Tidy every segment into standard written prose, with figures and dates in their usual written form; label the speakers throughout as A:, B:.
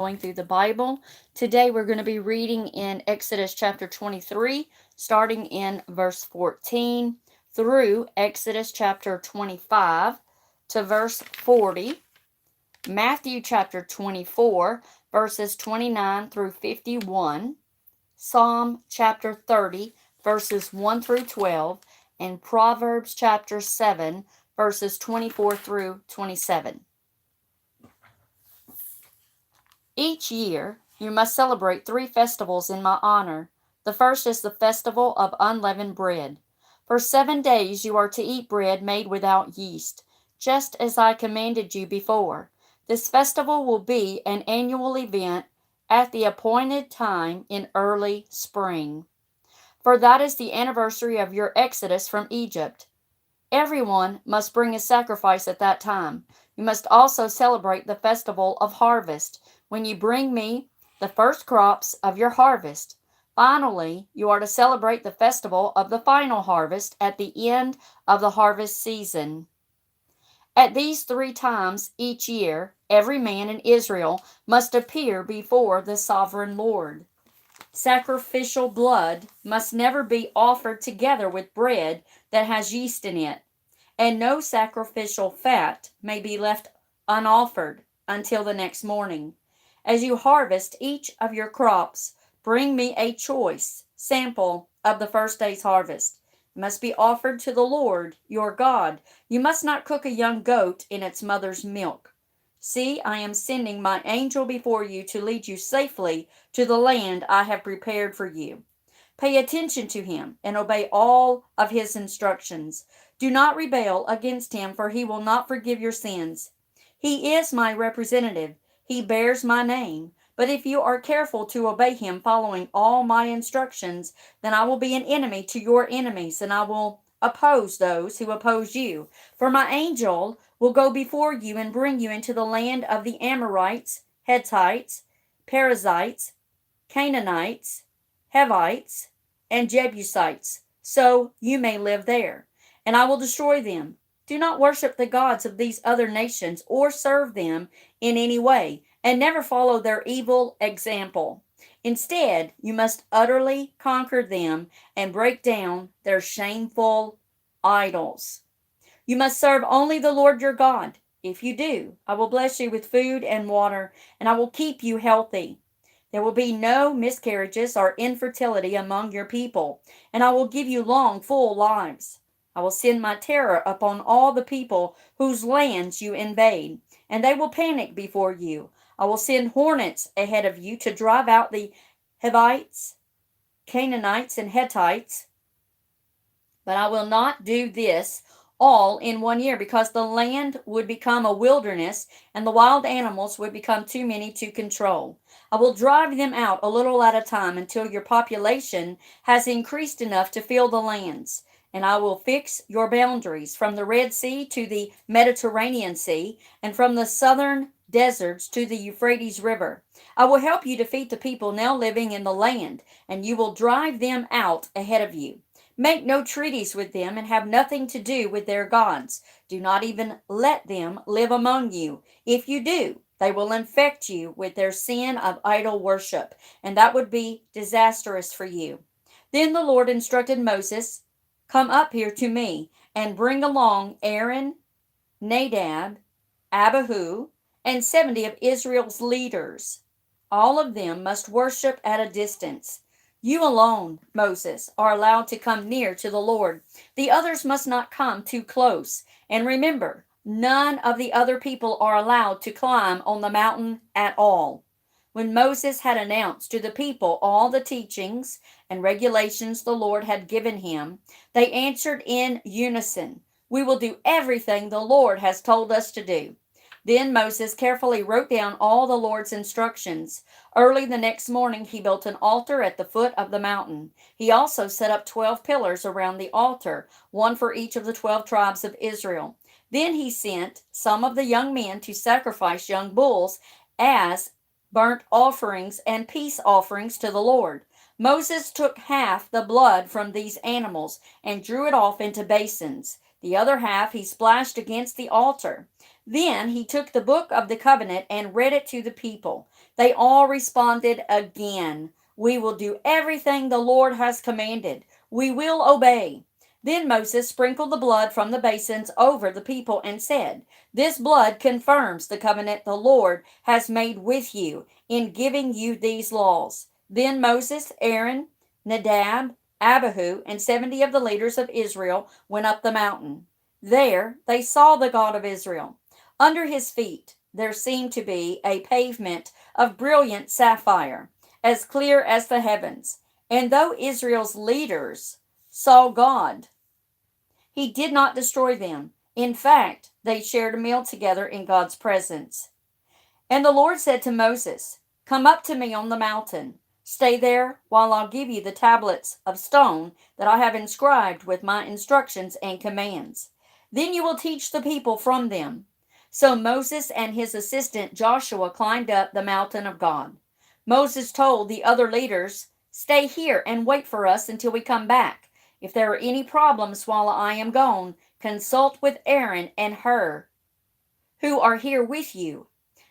A: going through the Bible. Today we're going to be reading in Exodus chapter 23, starting in verse 14 through Exodus chapter 25 to verse 40, Matthew chapter 24, verses 29 through 51, Psalm chapter 30, verses 1 through 12, and Proverbs chapter 7, verses 24 through 27. Each year, you must celebrate 3 festivals in my honor. The first is the festival of unleavened bread. For 7 days you are to eat bread made without yeast, just as I commanded you before. This festival will be an annual event at the appointed time in early spring. For that is the anniversary of your exodus from Egypt. Everyone must bring a sacrifice at that time. You must also celebrate the festival of harvest, when you bring me the first crops of your harvest. Finally, you are to celebrate the festival of the final harvest at the end of the harvest season. At these 3 times each year, every man in Israel must appear before the sovereign Lord. Sacrificial blood must never be offered together with bread that has yeast in it, and no sacrificial fat may be left unoffered until the next morning. As you harvest each of your crops, bring me a choice sample of the first day's harvest. It must be offered to the Lord your God. You must not cook a young goat in its mother's milk. See, I am sending my angel before you to lead you safely to the land I have prepared for you. Pay attention to him and obey all of his instructions. Do not rebel against him, for he will not forgive your sins. He is my representative. He bears my name. But if you are careful to obey him, following all my instructions, then I will be an enemy to your enemies, and I will oppose those who oppose you. For my angel will go before you and bring you into the land of the Amorites, Hittites, Perizzites, Canaanites, Hivites, and Jebusites, so you may live there. And I will destroy them. Do not worship the gods of these other nations or serve them in any way, and never follow their evil example. Instead, you must utterly conquer them and break down their shameful idols. You must serve only the Lord your God. If you do, I will bless you with food and water, and I will keep you healthy. There will be no miscarriages or infertility among your people, and I will give you long, full lives. I will send my terror upon all the people whose lands you invade, and they will panic before you. I will send hornets ahead of you to drive out the Hivites, Canaanites, and Hittites. But I will not do this all in 1 year, because the land would become a wilderness and the wild animals would become too many to control. I will drive them out a little at a time until your population has increased enough to fill the lands. And I will fix your boundaries from the Red Sea to the Mediterranean Sea, and from the southern deserts to the Euphrates River. I will help you defeat the people now living in the land, and you will drive them out ahead of you. Make no treaties with them and have nothing to do with their gods. Do not even let them live among you. If you do, they will infect you with their sin of idol worship, and that would be disastrous for you. Then the Lord instructed Moses, come up here to me, and bring along Aaron, Nadab, Abbahu, and 70 of Israel's leaders. All of them must worship at a distance. You alone, Moses, are allowed to come near to the Lord. The others must not come too close. And remember, none of the other people are allowed to climb on the mountain at all. When Moses had announced to the people all the teachings and regulations the Lord had given him, they answered in unison, we will do everything the Lord has told us to do. Then Moses carefully wrote down all the Lord's instructions. Early the next morning, he built an altar at the foot of the mountain. He also set up 12 pillars around the altar, one for each of the 12 tribes of Israel. Then he sent some of the young men to sacrifice young bulls as burnt offerings and peace offerings to the Lord. Moses took half the blood from these animals and drew it off into basins. The other half he splashed against the altar. Then he took the book of the covenant and read it to the people. They all responded again, "We will do everything the Lord has commanded. We will obey." Then Moses sprinkled the blood from the basins over the people and said, "This blood confirms the covenant the Lord has made with you in giving you these laws." Then Moses, Aaron, Nadab, Abbahu, and 70 of the leaders of Israel went up the mountain. There they saw the God of Israel. Under his feet there seemed to be a pavement of brilliant sapphire, as clear as the heavens. And though Israel's leaders saw God, he did not destroy them. In fact, they shared a meal together in God's presence. And the Lord said to Moses, "Come up to me on the mountain. Stay there while I'll give you the tablets of stone that I have inscribed with my instructions and commands. Then you will teach the people from them." So Moses and his assistant Joshua climbed up the mountain of God. Moses told the other leaders, "Stay here and wait for us until we come back. If there are any problems while I am gone, consult with Aaron and Hur, who are here with you."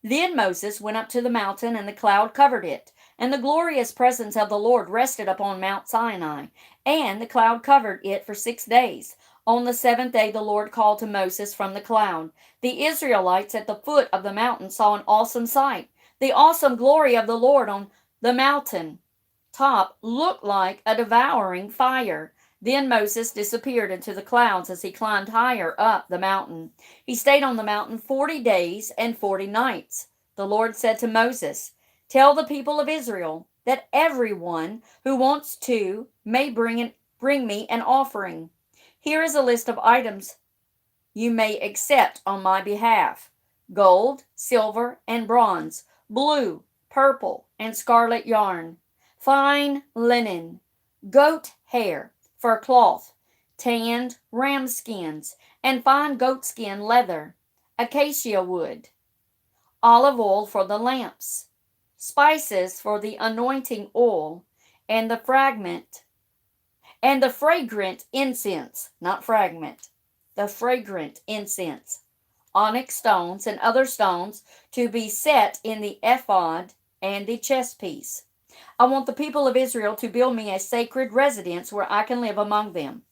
A: Then Moses went up to the mountain, and the cloud covered it, and the glorious presence of the Lord rested upon Mount Sinai, and the cloud covered it for 6 days. On the seventh day the Lord called to Moses from the cloud. The Israelites at the foot of the mountain saw an awesome sight. The awesome glory of the Lord on the mountain top looked like a devouring fire. Then Moses disappeared into the clouds as he climbed higher up the mountain. He stayed on the mountain 40 days and 40 nights. The Lord said to Moses, "Tell the people of Israel that everyone who wants to may bring me an offering. Here is a list of items you may accept on my behalf: gold, silver, and bronze, blue, purple, and scarlet yarn, fine linen, goat hair, fur cloth, tanned ram skins, and fine goatskin leather, acacia wood, olive oil for the lamps, spices for the anointing oil, and the fragrant incense, not fragment, the fragrant incense, onyx stones, and other stones to be set in the ephod and the chest piece. I want the people of Israel to build me a sacred residence where I can live among them.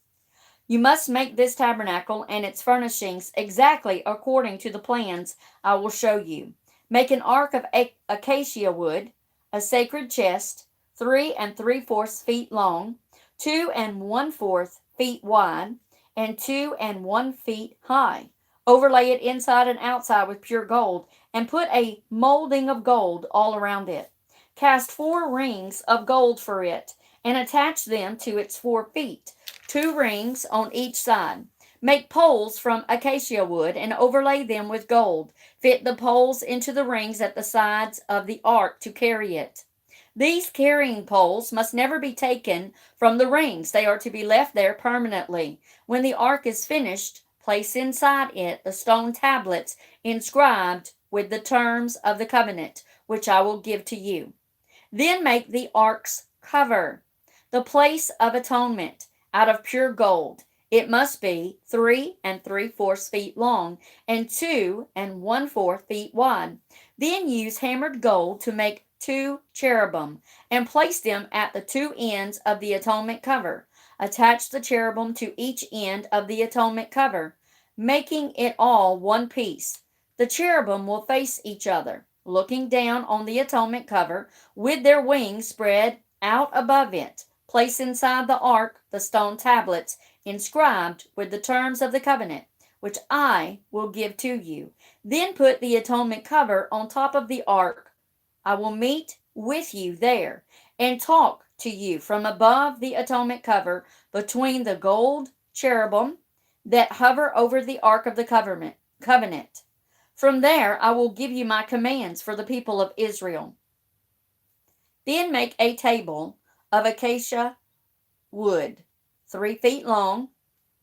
A: You must make this tabernacle and its furnishings exactly according to the plans I will show you. Make an ark of acacia wood, a sacred chest, 3 3/4 feet long, 2 1/4 feet wide, and 2 1 feet high. Overlay it inside and outside with pure gold, and put a molding of gold all around it. Cast 4 rings of gold for it, and attach them to its 4 feet, 2 rings on each side. Make poles from acacia wood and overlay them with gold. Fit the poles into the rings at the sides of the ark to carry it. These carrying poles must never be taken from the rings. They are to be left there permanently. When the ark is finished, place inside it the stone tablets inscribed with the terms of the covenant, which I will give to you. Then make the ark's cover, the place of atonement, out of pure gold. It must be 3 3/4 feet long and 2 1/4 feet wide. Then use hammered gold to make 2 cherubim and place them at the 2 ends of the atonement cover. Attach the cherubim to each end of the atonement cover, making it all one piece. The cherubim will face each other, looking down on the atonement cover with their wings spread out above it. Place inside the ark the stone tablets inscribed with the terms of the covenant, which I will give to you. Then put the atonement cover on top of the ark. I will meet with you there and talk to you from above the atonement cover between the gold cherubim that hover over the ark of the covenant. From there I will give you my commands for the people of Israel. Then make a table of acacia wood, 3 feet long,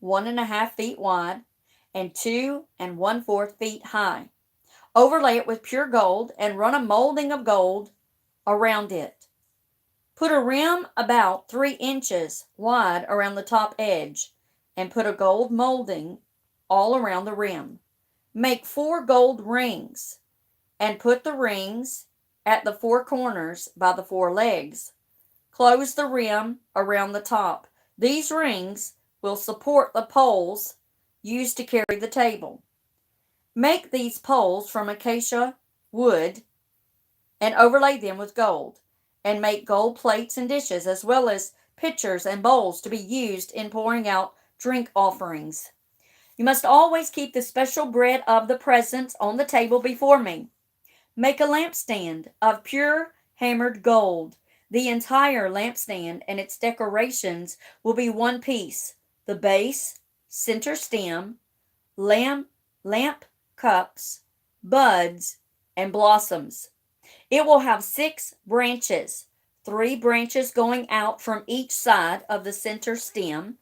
A: 1 1/2 feet wide, and 2 1/4 feet high. Overlay it with pure gold and run a molding of gold around it. Put a rim about 3 inches wide around the top edge and put a gold molding all around the rim. Make 4 gold rings and put the rings at the four corners by the four legs. Close the rim around the top. These rings will support the poles used to carry the table. Make these poles from acacia wood and overlay them with gold, and make gold plates and dishes, as well as pitchers and bowls to be used in pouring out drink offerings. You must always keep the special bread of the presence on the table before me. Make a lampstand of pure hammered gold. The entire lampstand and its decorations will be one piece: the base, center stem, lamp cups, buds, and blossoms. It will have 6 branches, 3 branches going out from each side of the center stem.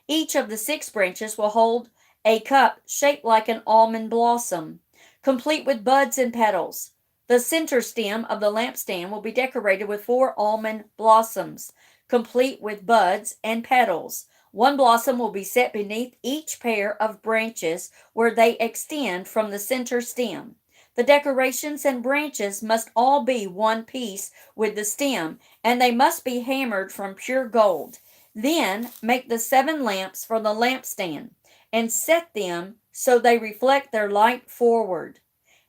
A: Each of the 6 branches will hold a cup shaped like an almond blossom, complete with buds and petals. The center stem of the lampstand will be decorated with 4 almond blossoms, complete with buds and petals. One blossom will be set beneath each pair of branches where they extend from the center stem. The decorations and branches must all be one piece with the stem, and they must be hammered from pure gold. Then make the 7 lamps for the lampstand, and set them so they reflect their light forward.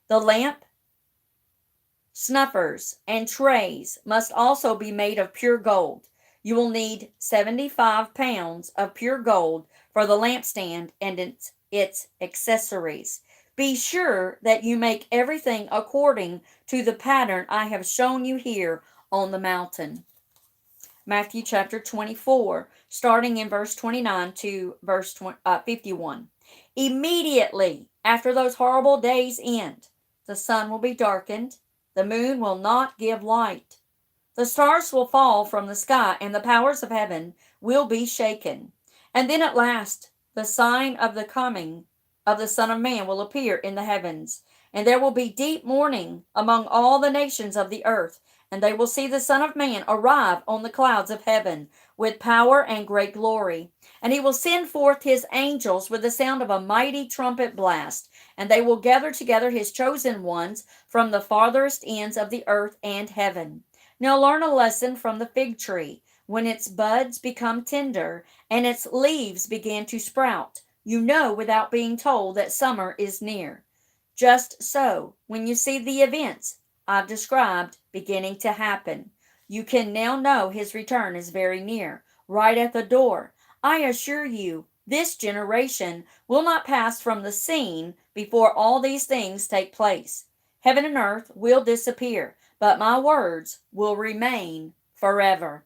A: The lamp snuffers and trays must also be made of pure gold. You will need 75 pounds of pure gold for the lampstand and its accessories. Be sure that you make everything according to the pattern I have shown you here on the mountain. Matthew chapter 24, starting in verse 29 to verse 51. Immediately after those horrible days end, the sun will be darkened, the moon will not give light. The stars will fall from the sky, and the powers of heaven will be shaken. And then at last, the sign of the coming of the Son of Man will appear in the heavens. And there will be deep mourning among all the nations of the earth, and they will see the Son of Man arrive on the clouds of heaven with power and great glory. And he will send forth his angels with the sound of a mighty trumpet blast, and they will gather together his chosen ones from the farthest ends of the earth and heaven. Now learn a lesson from the fig tree. When its buds become tender and its leaves begin to sprout, you know without being told that summer is near. Just so, when you see the events I've described beginning to happen, you can now know his return is very near, right at the door. I assure you, this generation will not pass from the scene before all these things take place. Heaven and earth will disappear, but my words will remain forever.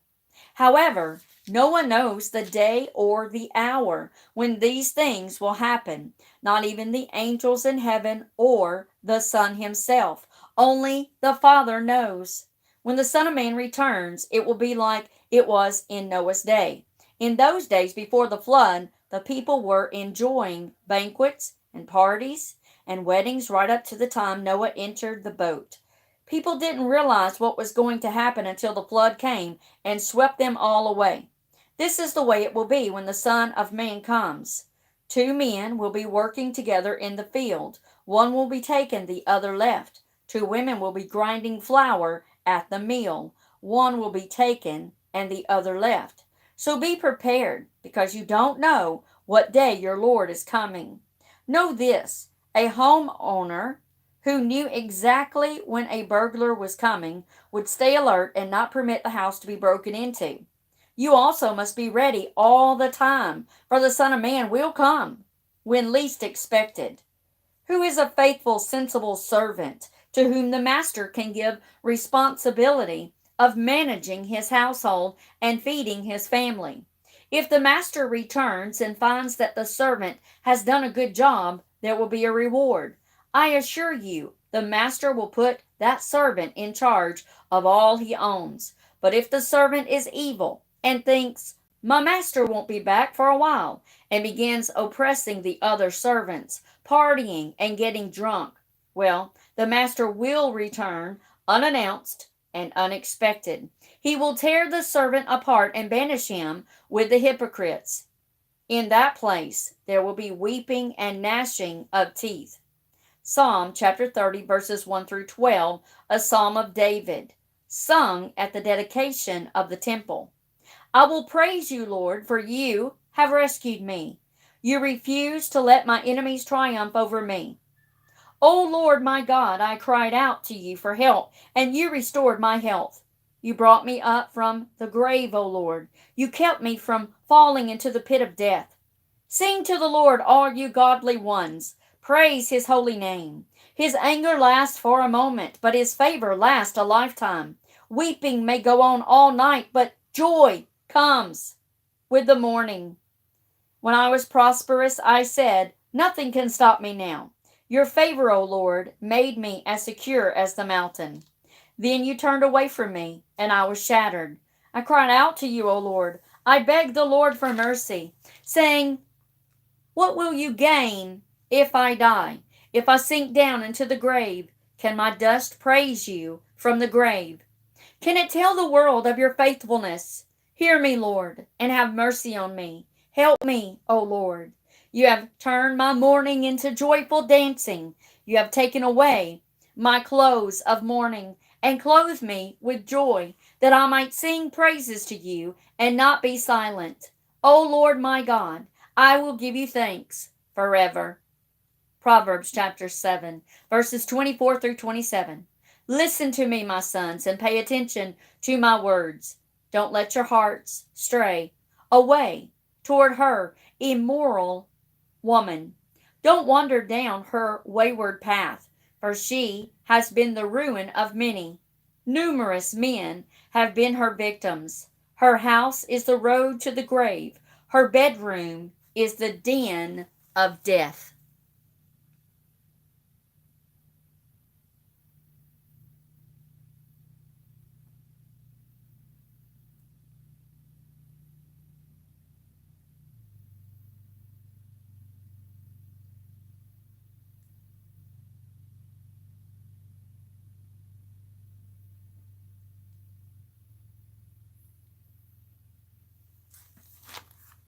A: However, no one knows the day or the hour when these things will happen, not even the angels in heaven or the Son himself. Only the Father knows. When the Son of Man returns, it will be like it was in Noah's day. In those days before the flood, the people were enjoying banquets and parties and weddings right up to the time Noah entered the boat. People didn't realize what was going to happen until the flood came and swept them all away. This is the way it will be when the Son of Man comes. 2 men will be working together in the field. One will be taken, the other left. 2 women will be grinding flour at the mill. One will be taken and the other left. So be prepared, because you don't know what day your Lord is coming. Know this: a homeowner who knew exactly when a burglar was coming would stay alert and not permit the house to be broken into. You also must be ready all the time, for the Son of Man will come when least expected. Who is a faithful, sensible servant to whom the master can give responsibility of managing his household and feeding his family? If the master returns and finds that the servant has done a good job, there will be a reward. I assure you, the master will put that servant in charge of all he owns. But if the servant is evil and thinks, "My master won't be back for a while," and begins oppressing the other servants, partying and getting drunk, well, the master will return unannounced and unexpected. He will tear the servant apart and banish him with the hypocrites. In that place there will be weeping and gnashing of teeth. Psalm chapter 30, verses 1 through 12, a psalm of David, sung at the dedication of the temple. I will praise you, Lord, for you have rescued me. You refuse to let my enemies triumph over me. O Lord my God, I cried out to you for help, and you restored my health. You brought me up from the grave, O Lord. You kept me from falling into the pit of death. Sing to the Lord, all you godly ones. Praise his holy name. His anger lasts for a moment, but his favor lasts a lifetime. Weeping may go on all night, but joy comes with the morning. When I was prosperous, I said, nothing can stop me now. Your favor, O Lord, made me as secure as the mountain. Then you turned away from me, and I was shattered. I cried out to you, O Lord. I begged the Lord for mercy, saying, what will you gain if I die? If I sink down into the grave, can my dust praise you from the grave? Can it tell the world of your faithfulness? Hear me, Lord, and have mercy on me. Help me, O Lord. You have turned my mourning into joyful dancing. You have taken away my clothes of mourning and clothed me with joy, that I might sing praises to you and not be silent. O Lord my God, I will give you thanks forever. Proverbs chapter 7, verses 24 through 27. Listen to me, my sons, and pay attention to my words. Don't let your hearts stray away toward her immoral woman. Don't wander down her wayward path, for she has been the ruin of many. Numerous men have been her victims. Her house is the road to the grave. Her bedroom is the den of death.